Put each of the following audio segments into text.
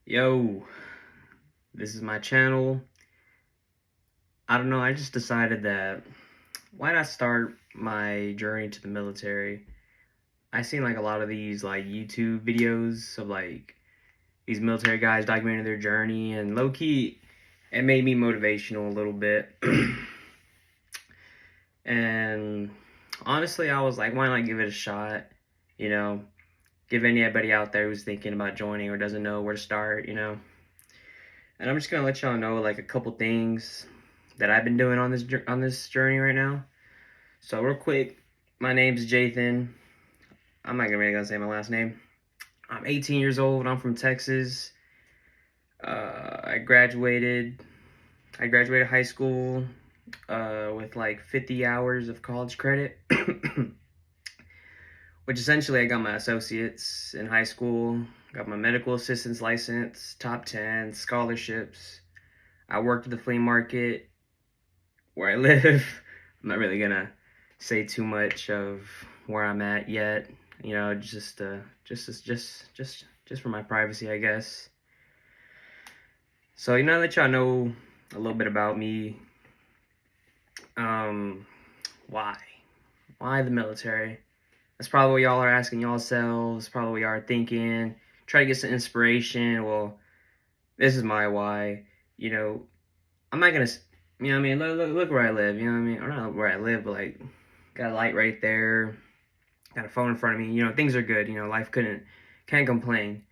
Yo, this is my channel. I don't know, I just decided that why not start my journey to the military? I seen like a lot of these like YouTube videos of like these military guys documenting their journey, and low key it made me motivational a little bit. And honestly, I was like, why not give it a shot? You know, give anybody out there who's thinking about joining or doesn't know where to start. And I'm just gonna let y'all know like a couple things that I've been doing on this journey right now. So real quick, my name's Jathan. I'm not really gonna say my last name. I'm 18 years old. I'm from Texas. I graduated. I graduated high school with like 50 hours of college credit, which essentially I got my associates in high school. Got my medical assistance license, top 10 scholarships. I worked at the flea market where I live. I'm not really gonna say too much of where I'm at yet. Just for my privacy, I guess. So let y'all know a little bit about me. Why? Why the military? That's probably what y'all are asking yourselves. Probably what y'all are thinking. Try to get some inspiration. Well, this is my why. I'm not gonna. I mean, look where I live. You know what I mean? Or not where I live, but like, got a light right there. Got a phone in front of me. Things are good. Life can't complain.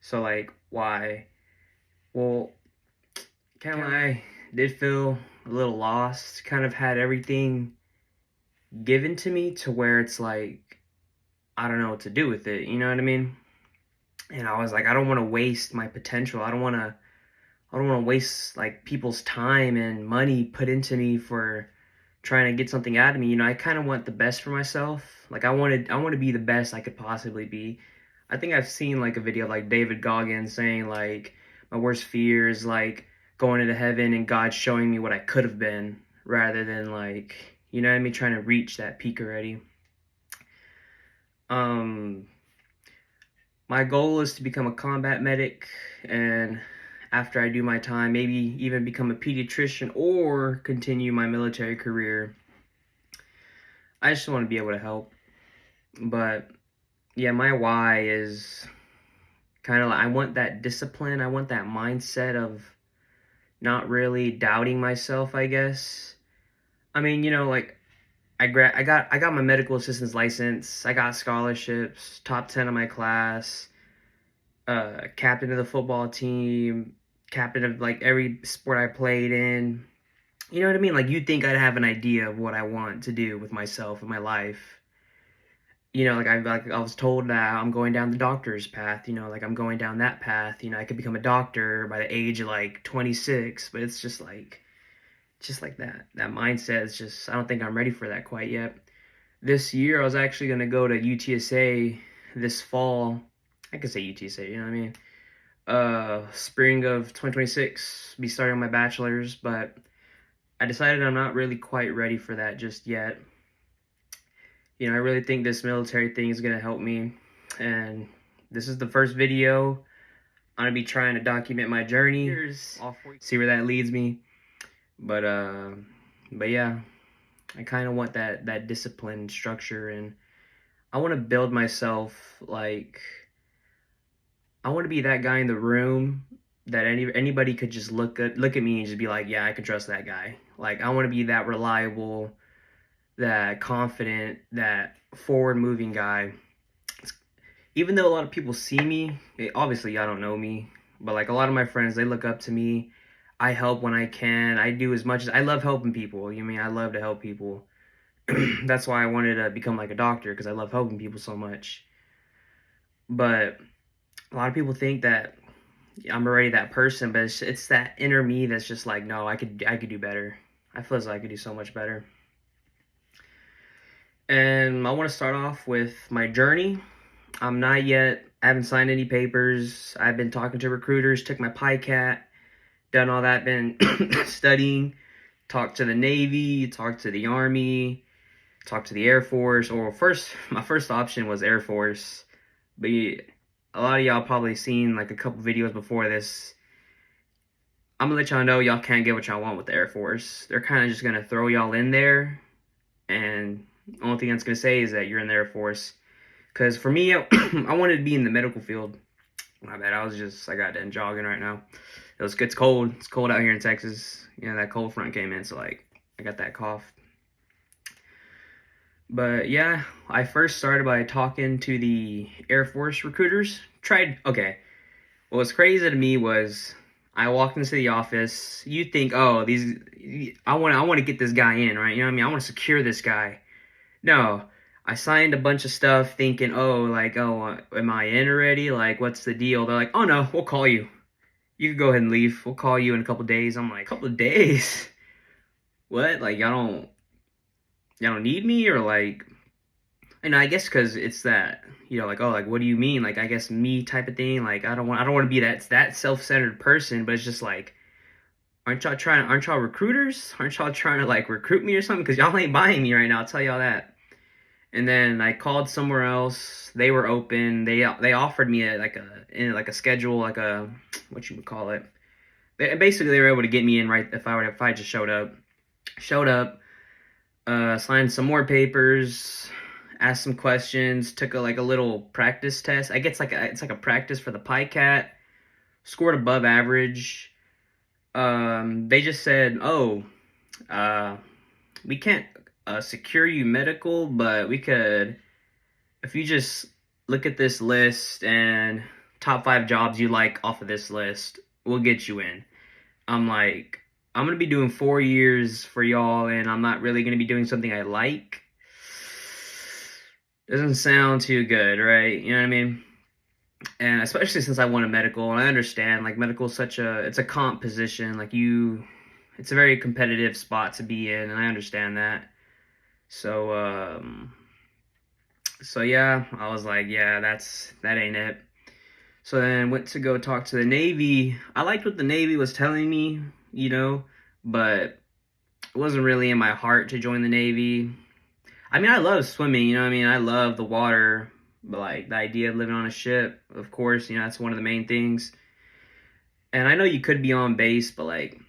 So like, why? Well, kind of I did feel a little lost. Kind of had everything given to me to where it's like, I don't know what to do with it. You know what I mean? And I was like, I don't want to waste my potential. I don't want to waste like people's time and money put into me for trying to get something out of me. I kind of want the best for myself. Like I want to be the best I could possibly be. I think I've seen like a video of like David Goggins saying like my worst fear is like going into heaven and God showing me what I could have been, rather than like, you know what I mean, trying to reach that peak already. My goal is to become a combat medic, and after I do my time, maybe even become a pediatrician or continue my military career. I just want to be able to help. But yeah, my why is kind of like, I want that discipline. I want that mindset of not really doubting myself, I guess. I mean, like I got my medical assistance license. I got scholarships, top 10 of my class, captain of the football team, captain of like every sport I played in. You know what I mean? Like, you'd think I'd have an idea of what I want to do with myself and my life. I was told that I'm going down the doctor's path. Like I'm going down that path. I could become a doctor by the age of like 26, but it's just like that mindset is just, I don't think I'm ready for that quite yet. This year I was actually going to go to UTSA this fall. I could say UTSA, you know what I mean? Spring of 2026, be starting my bachelor's, but I decided I'm not really quite ready for that just yet. I really think this military thing is going to help me, and this is the first video. I'm going to be trying to document my journey, see where that leads me. But yeah, I kind of want that discipline structure, and I want to build myself. Like, I want to be that guy in the room that anybody could just look at me and just be like, yeah, I can trust that guy. Like, I want to be that reliable, that confident, that forward-moving guy. Even though a lot of people see me, obviously y'all don't know me, but like a lot of my friends, they look up to me. I help when I can. I do as much as I love helping people. I love to help people. That's why I wanted to become like a doctor, because I love helping people so much. But a lot of people think that I'm already that person, but it's that inner me that's just like, no, I could do better. I feel as though I could do so much better. And I want to start off with my journey. I haven't signed any papers. I've been talking to recruiters, took my PICAT, done all that, been studying, talked to the Navy, talked to the Army, talked to the Air Force. Or my first option was Air Force, but a lot of y'all probably seen like a couple videos before this. I'm gonna let y'all know y'all can't get what y'all want with the Air Force. They're kind of just gonna throw y'all in there, and the only thing that's gonna say is that you're in the Air Force. Because for me, I wanted to be in the medical field. My bad, I got done jogging right now. It's cold. It's cold out here in Texas. You know, that cold front came in, so like, I got that cough. But yeah, I first started by talking to the Air Force recruiters. Okay, what was crazy to me was I walked into the office. You think, oh, I want to get this guy in, right? You know what I mean? I want to secure this guy. No, I signed a bunch of stuff thinking, oh, like, oh, am I in already? Like, what's the deal? They're like, oh no, we'll call you. You can go ahead and leave. We'll call you in a couple days. I'm like, couple of days? What? Like, y'all don't need me? Or like, and I guess because it's that, you know, like, oh, like, what do you mean? Like, I guess me type of thing. Like, I don't want to be that self-centered person, but it's just like, aren't y'all recruiters? Aren't y'all trying to like recruit me or something? Because y'all ain't buying me right now, I'll tell y'all that. And then I called somewhere else. They were open. They offered me a schedule, like a, what you would call it. Basically, they were able to get me in right if I just showed up. Signed some more papers, asked some questions, took a little practice test. I guess it's like a practice for the PICAT. Scored above average. They just said, oh, we can't secure you medical, but we could, if you just look at this list and top 5 jobs you like off of this list, we'll get you in. I'm like, I'm going to be doing 4 years for y'all, and I'm not really going to be doing something I like. Doesn't sound too good, right? You know what I mean? And especially since I wanted medical, and I understand, like, medical is it's a comp position. Like, it's a very competitive spot to be in, and I understand that. So yeah, I was like, yeah, that ain't it. So then went to go talk to the Navy. I liked what the Navy was telling me, you know, but it wasn't really in my heart to join the Navy. I mean, I love swimming, you know what I mean? I love the water, but like the idea of living on a ship, of course, you know, that's one of the main things. And I know you could be on base, but like,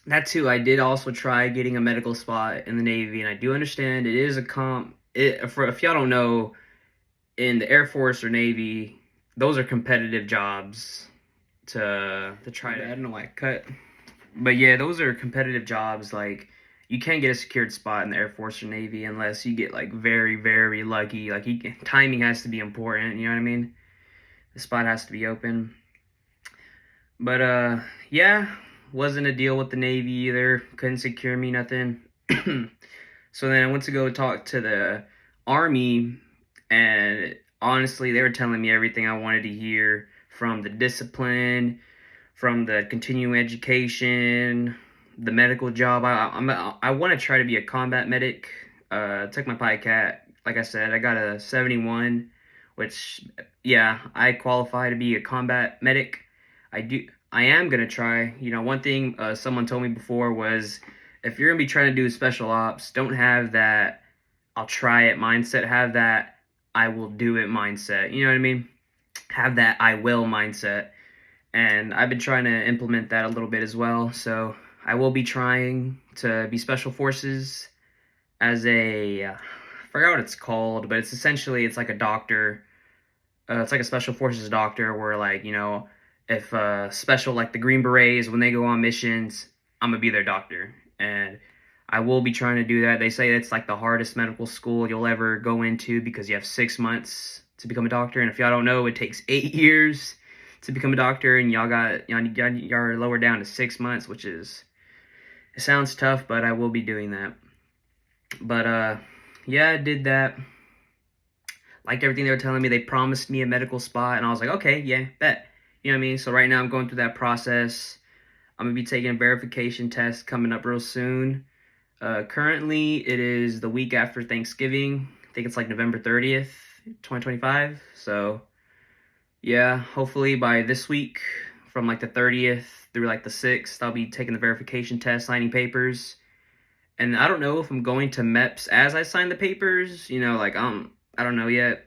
that too, I did also try getting a medical spot in the Navy, and I do understand it is a comp. If y'all don't know, in the Air Force or Navy, those are competitive jobs to try to. I don't know why I cut, but yeah, those are competitive jobs. Like, you can't get a secured spot in the Air Force or Navy unless you get like very, very lucky. Like, timing has to be important. You know what I mean? The spot has to be open. But yeah. Wasn't a deal with the Navy either. Couldn't secure me nothing. So then I went to go talk to the Army, and honestly, they were telling me everything I wanted to hear, from the discipline, from the continuing education, the medical job. I want to try to be a combat medic. Took my PICAT. Like I said, I got a 71, which, yeah, I qualify to be a combat medic. I am going to try. You know, one thing someone told me before was, if you're going to be trying to do special ops, don't have that I'll try it mindset. Have that I will do it mindset. You know what I mean? Have that I will mindset. And I've been trying to implement that a little bit as well. So I will be trying to be special forces as I forgot what it's called, but it's like a doctor. It's like a special forces doctor, where, like, you know, if special, like the Green Berets, when they go on missions, I'm gonna be their doctor, and I will be trying to do that. They say it's like the hardest medical school you'll ever go into, because you have 6 months to become a doctor, and if y'all don't know, it takes 8 years to become a doctor, and y'all are lowered down to 6 months, which is, it sounds tough, but I will be doing that. But yeah, I did that. Liked everything they were telling me. They promised me a medical spot, and I was like, okay, yeah, bet. You know what I mean? So right now I'm going through that process. I'm going to be taking a verification test coming up real soon. Currently, it is the week after Thanksgiving. I think it's like November 30th, 2025. So, yeah, hopefully by this week, from like the 30th through like the 6th, I'll be taking the verification test, signing papers. And I don't know if I'm going to MEPS as I sign the papers. You know, like, I don't know yet.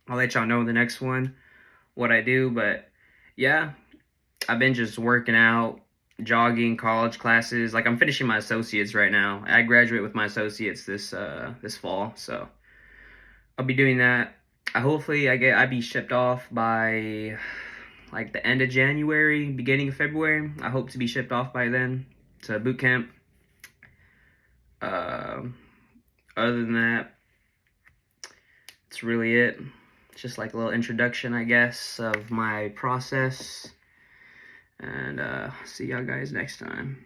I'll let y'all know in the next one what I do. But yeah, I've been just working out, jogging, college classes. Like, I'm finishing my associates right now. I graduate with my associates this fall, so I'll be doing that. Hopefully I'd be shipped off by like the end of January, beginning of February. I hope to be shipped off by then to boot camp. Other than that, that's really it. It's just like a little introduction, I guess, of my process. And see y'all guys next time.